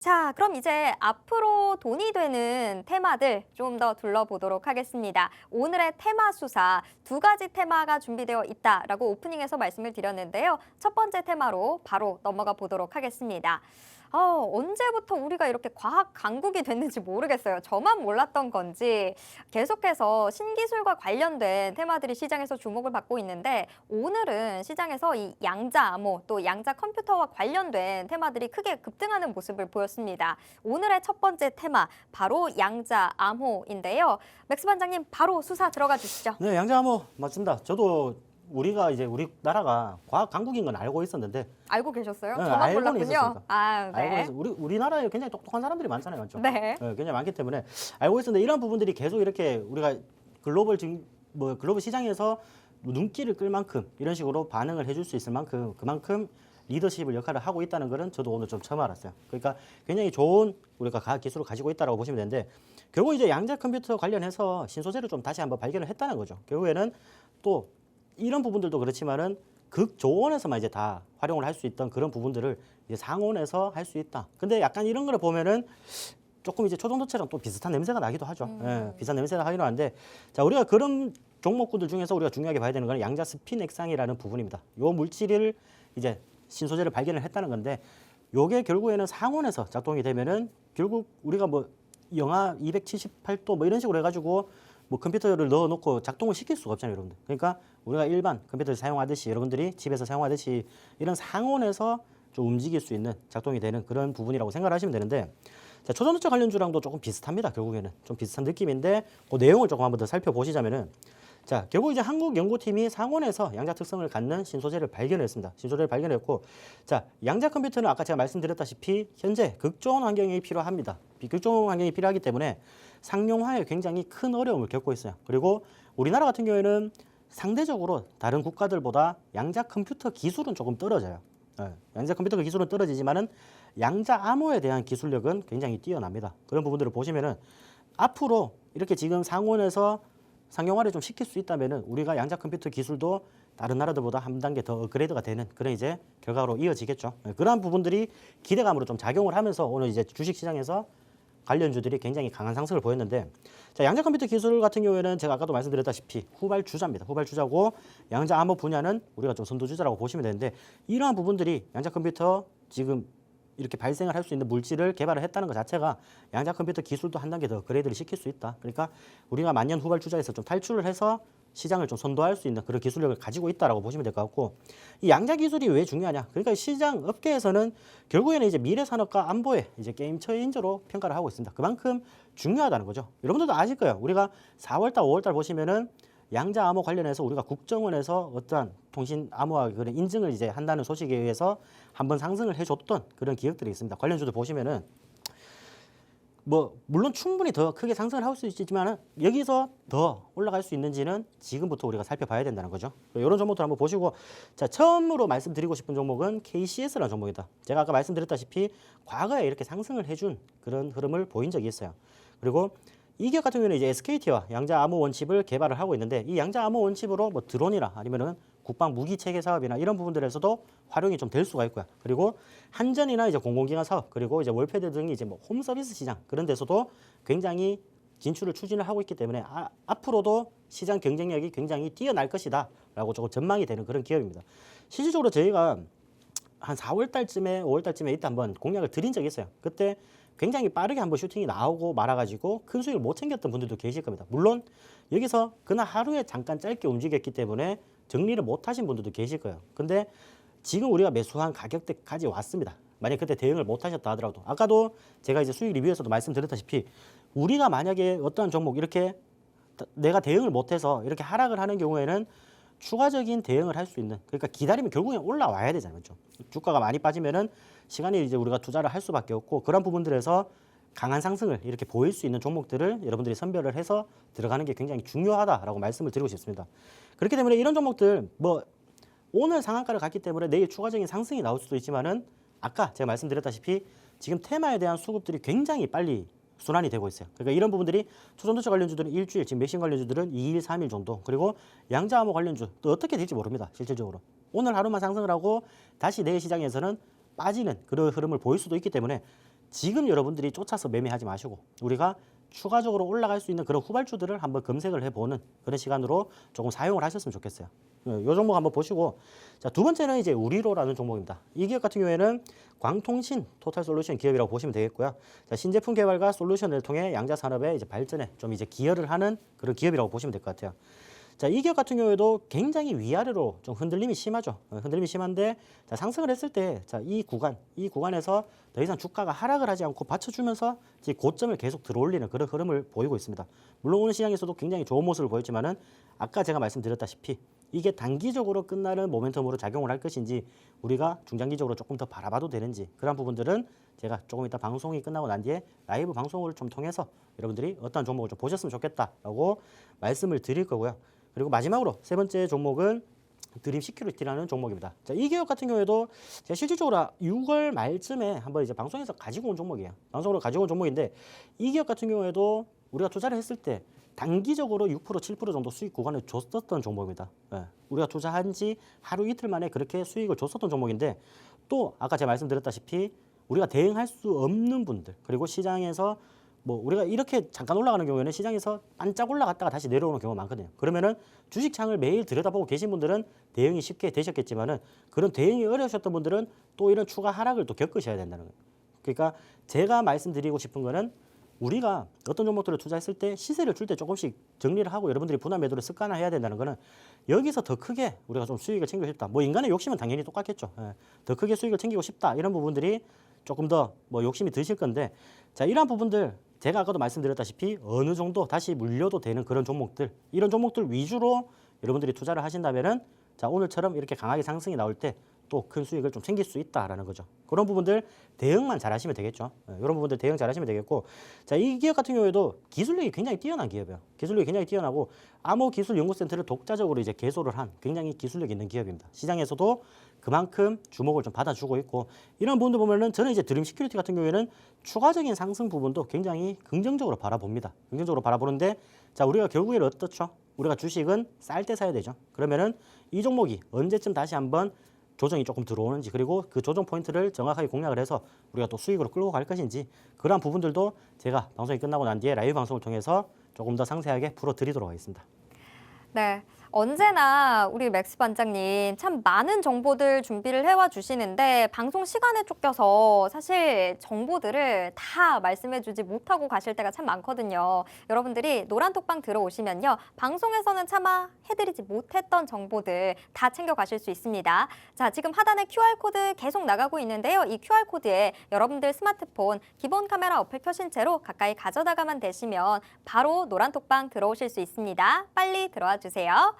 자, 그럼 이제 앞으로 돈이 되는 테마들 좀 더 둘러보도록 하겠습니다. 오늘의 테마 수사 두 가지 테마가 준비되어 있다라고 오프닝에서 말씀을 드렸는데요. 첫 번째 테마로 바로 넘어가 보도록 하겠습니다. 언제부터 우리가 이렇게 과학 강국이 됐는지 모르겠어요. 저만 몰랐던 건지 계속해서 신기술과 관련된 테마들이 시장에서 주목을 받고 있는데 오늘은 시장에서 이 양자 암호 또 양자 컴퓨터와 관련된 테마들이 크게 급등하는 모습을 보였습니다. 오늘의 첫 번째 테마 바로 양자 암호인데요. 맥스 반장님 바로 수사 들어가 주시죠. 네, 양자암호 맞습니다. 저도 우리나라가 과학 강국인 건 알고 있었는데 알고 계셨어요? 네, 저만 알고는 몰랐군요. 있었습니다. 아, 알고 네. 있어. 우리나라에 굉장히 똑똑한 사람들이 많잖아요, 맞죠? 네. 굉장히 많기 때문에 알고 있었는데 이런 부분들이 계속 이렇게 우리가 글로벌 시장에서 눈길을 끌 만큼 이런 식으로 반응을 해줄 수 있을 만큼 그만큼 리더십을 역할을 하고 있다는 것은 저도 오늘 좀 처음 알았어요. 그러니까 굉장히 좋은 우리가 과학 기술을 가지고 있다라고 보시면 되는데 결국 이제 양자 컴퓨터 관련해서 신소재를 좀 다시 한번 발견을 했다는 거죠. 결국에는 또 이런 부분들도 그렇지만은 극조원에서만 이제 다 활용을 할 수 있던 그런 부분들을 이제 상온에서 할 수 있다. 근데 약간 이런 거를 보면은 조금 이제 초전도체랑 또 비슷한 냄새가 나기도 하죠. 예, 비슷한 냄새가 나기도 하는데 자, 우리가 그런 종목군들 중에서 우리가 중요하게 봐야 되는 거는 양자 스핀 액상이라는 부분입니다. 요 물질을 이제 신소재를 발견을 했다는 건데 요게 결국에는 상온에서 작동이 되면은 결국 우리가 뭐 영하 278도 뭐 이런 식으로 해가지고 뭐 컴퓨터를 넣어놓고 작동을 시킬 수가 없잖아요, 여러분들. 그러니까 우리가 일반 컴퓨터를 사용하듯이 여러분들이 집에서 사용하듯이 이런 상온에서 좀 움직일 수 있는 작동이 되는 그런 부분이라고 생각을 하시면 되는데 자, 초전도체 관련주랑도 조금 비슷합니다. 결국에는 좀 비슷한 느낌인데 그 내용을 조금 한번 더 살펴보시자면은 자, 결국 이제 한국 연구팀이 상온에서 양자 특성을 갖는 신소재를 발견했습니다. 신소재를 발견했고, 자, 양자 컴퓨터는 아까 제가 말씀드렸다시피 현재 극저온 환경이 필요합니다. 극저온 환경이 필요하기 때문에 상용화에 굉장히 큰 어려움을 겪고 있어요. 그리고 우리나라 같은 경우에는 상대적으로 다른 국가들보다 양자 컴퓨터 기술은 조금 떨어져요. 양자 컴퓨터 기술은 떨어지지만은 양자 암호에 대한 기술력은 굉장히 뛰어납니다. 그런 부분들을 보시면은 앞으로 이렇게 지금 상온에서 상용화를 좀 시킬 수 있다면은 우리가 양자 컴퓨터 기술도 다른 나라들보다 한 단계 더 업그레이드가 되는 그런 이제 결과로 이어지겠죠. 그러한 부분들이 기대감으로 좀 작용을 하면서 오늘 이제 주식 시장에서 관련주들이 굉장히 강한 상승을 보였는데 자, 양자 컴퓨터 기술 같은 경우에는 제가 아까도 말씀드렸다시피 후발주자입니다. 후발주자고 양자 암호 분야는 우리가 좀 선두주자라고 보시면 되는데 이러한 부분들이 양자 컴퓨터 지금 이렇게 발생을 할 수 있는 물질을 개발을 했다는 것 자체가 양자 컴퓨터 기술도 한 단계 더 업그레이드를 시킬 수 있다. 그러니까 우리가 만년 후발주자에서 좀 탈출을 해서 시장을 좀 선도할 수 있는 그런 기술력을 가지고 있다라고 보시면 될 것 같고 이 양자 기술이 왜 중요하냐? 그러니까 시장 업계에서는 결국에는 이제 미래 산업과 안보의 이제 게임 체인저로 평가를 하고 있습니다. 그만큼 중요하다는 거죠. 여러분들도 아실 거예요. 우리가 4월달, 5월달 보시면은 양자 암호 관련해서 우리가 국정원에서 어떠한 통신 암호화 그런 인증을 이제 한다는 소식에 의해서 한번 상승을 해줬던 그런 기업들이 있습니다. 관련주들 보시면은 뭐 물론 충분히 더 크게 상승을 할 수 있지만은 여기서 더 올라갈 수 있는지는 지금부터 우리가 살펴봐야 된다는 거죠. 이런 종목들 한번 보시고 자, 처음으로 말씀드리고 싶은 종목은 KCS라는 종목이다. 제가 아까 말씀드렸다시피 과거에 이렇게 상승을 해준 그런 흐름을 보인 적이 있어요. 그리고 이 기업 같은 경우는 이제 SKT와 양자 암호 원칩을 개발을 하고 있는데 이 양자 암호 원칩으로 뭐 드론이나 아니면은 국방 무기 체계 사업이나 이런 부분들에서도 활용이 좀 될 수가 있고요. 그리고 한전이나 이제 공공기관 사업 그리고 이제 월패드 등이 이제 뭐 홈 서비스 시장 그런 데서도 굉장히 진출을 추진을 하고 있기 때문에 앞으로도 시장 경쟁력이 굉장히 뛰어날 것이다라고 조금 전망이 되는 그런 기업입니다. 실질적으로 저희가 한 4월 달쯤에 5월 달쯤에 이때 한번 공략을 드린 적이 있어요. 그때 굉장히 빠르게 한번 슈팅이 나오고 말아가지고 큰 수익을 못 챙겼던 분들도 계실 겁니다. 물론 여기서 그날 하루에 잠깐 짧게 움직였기 때문에 정리를 못 하신 분들도 계실 거예요. 근데 지금 우리가 매수한 가격대까지 왔습니다. 만약 그때 대응을 못 하셨다 하더라도 아까도 제가 이제 수익 리뷰에서도 말씀드렸다시피 우리가 만약에 어떠한 종목 이렇게 내가 대응을 못해서 이렇게 하락을 하는 경우에는 추가적인 대응을 할 수 있는 그러니까 기다리면 결국엔 올라와야 되잖아요. 그렇죠? 주가가 많이 빠지면은 시간이 이제 우리가 투자를 할 수밖에 없고 그런 부분들에서 강한 상승을 이렇게 보일 수 있는 종목들을 여러분들이 선별을 해서 들어가는 게 굉장히 중요하다라고 말씀을 드리고 싶습니다. 그렇기 때문에 이런 종목들 뭐 오늘 상한가를 갔기 때문에 내일 추가적인 상승이 나올 수도 있지만은 아까 제가 말씀드렸다시피 지금 테마에 대한 수급들이 굉장히 빨리 순환이 되고 있어요. 그러니까 이런 부분들이 초전도체 관련주들은 일주일, 지금 맥신 관련주들은 2일, 3일 정도 그리고 양자암호 관련주 또 어떻게 될지 모릅니다. 실질적으로. 오늘 하루만 상승을 하고 다시 내일 시장에서는 빠지는 그런 흐름을 보일 수도 있기 때문에 지금 여러분들이 쫓아서 매매하지 마시고 우리가 추가적으로 올라갈 수 있는 그런 후발주들을 한번 검색을 해보는 그런 시간으로 조금 사용을 하셨으면 좋겠어요. 이 종목 한번 보시고, 자, 두 번째는 이제 우리로라는 종목입니다. 이 기업 같은 경우에는 광통신 토탈솔루션 기업이라고 보시면 되겠고요. 자, 신제품 개발과 솔루션을 통해 양자 산업의 이제 발전에 좀 이제 기여를 하는 그런 기업이라고 보시면 될 것 같아요. 자, 이 기업 같은 경우에도 굉장히 위아래로 좀 흔들림이 심하죠. 흔들림이 심한데, 자, 상승을 했을 때, 자, 이 구간에서 더 이상 주가가 하락을 하지 않고 받쳐주면서 이제 고점을 계속 들어올리는 그런 흐름을 보이고 있습니다. 물론 오늘 시장에서도 굉장히 좋은 모습을 보였지만은 아까 제가 말씀드렸다시피 이게 단기적으로 끝나는 모멘텀으로 작용을 할 것인지 우리가 중장기적으로 조금 더 바라봐도 되는지 그런 부분들은 제가 조금 이따 방송이 끝나고 난 뒤에 라이브 방송을 좀 통해서 여러분들이 어떤 종목을 좀 보셨으면 좋겠다라고 말씀을 드릴 거고요. 그리고 마지막으로 세 번째 종목은 드림 시큐리티라는 종목입니다. 자, 이 기업 같은 경우에도 제가 실질적으로 6월 말쯤에 한번 이제 방송에서 가지고 온 종목이에요. 방송으로 가지고 온 종목인데 이 기업 같은 경우에도 우리가 투자를 했을 때 단기적으로 6% 7% 정도 수익 구간을 줬었던 종목입니다. 예, 우리가 투자한 지 하루 이틀 만에 그렇게 수익을 줬었던 종목인데 또 아까 제가 말씀드렸다시피 우리가 대응할 수 없는 분들 그리고 시장에서 뭐 우리가 이렇게 잠깐 올라가는 경우에는 시장에서 반짝 올라갔다가 다시 내려오는 경우가 많거든요. 그러면은 주식창을 매일 들여다보고 계신 분들은 대응이 쉽게 되셨겠지만은 그런 대응이 어려우셨던 분들은 또 이런 추가 하락을 또 겪으셔야 된다는 거예요. 그러니까 제가 말씀드리고 싶은 거는 우리가 어떤 종목들을 투자했을 때 시세를 줄 때 조금씩 정리를 하고 여러분들이 분할 매도를 습관화해야 된다는 거는 여기서 더 크게 우리가 좀 수익을 챙기고 싶다. 뭐 인간의 욕심은 당연히 똑같겠죠. 예. 더 크게 수익을 챙기고 싶다. 이런 부분들이 조금 더 뭐 욕심이 드실 건데 자, 이러한 부분들 제가 아까도 말씀드렸다시피 어느 정도 다시 물려도 되는 그런 종목들 이런 종목들 위주로 여러분들이 투자를 하신다면은 자, 오늘처럼 이렇게 강하게 상승이 나올 때 또 큰 수익을 좀 챙길 수 있다라는 거죠. 그런 부분들 대응만 잘 하시면 되겠죠. 이런 부분들 대응 잘 하시면 되겠고 자, 이 기업 같은 경우에도 기술력이 굉장히 뛰어난 기업이에요. 기술력이 굉장히 뛰어나고 암호 기술 연구센터를 독자적으로 이제 개소를 한 굉장히 기술력 있는 기업입니다. 시장에서도 그만큼 주목을 좀 받아주고 있고 이런 부분들 보면은 저는 이제 드림 시큐리티 같은 경우에는 추가적인 상승 부분도 굉장히 긍정적으로 바라봅니다. 긍정적으로 바라보는데 자, 우리가 결국에는 어떻죠? 우리가 주식은 쌀 때 사야 되죠. 그러면은 이 종목이 언제쯤 다시 한번 조정이 조금 들어오는지 그리고 그 조정 포인트를 정확하게 공략을 해서 우리가 또 수익으로 끌고 갈 것인지 그러한 부분들도 제가 방송이 끝나고 난 뒤에 라이브 방송을 통해서 조금 더 상세하게 풀어드리도록 하겠습니다. 네. 언제나 우리 맥스 반장님 참 많은 정보들 준비를 해와 주시는데 방송 시간에 쫓겨서 사실 정보들을 다 말씀해주지 못하고 가실 때가 참 많거든요. 여러분들이 노란톡방 들어오시면요. 방송에서는 차마 해드리지 못했던 정보들 다 챙겨 가실 수 있습니다. 자, 지금 하단에 QR코드 계속 나가고 있는데요. 이 QR코드에 여러분들 스마트폰 기본 카메라 어플 켜신 채로 가까이 가져다가만 되시면 바로 노란톡방 들어오실 수 있습니다. 빨리 들어와 주세요.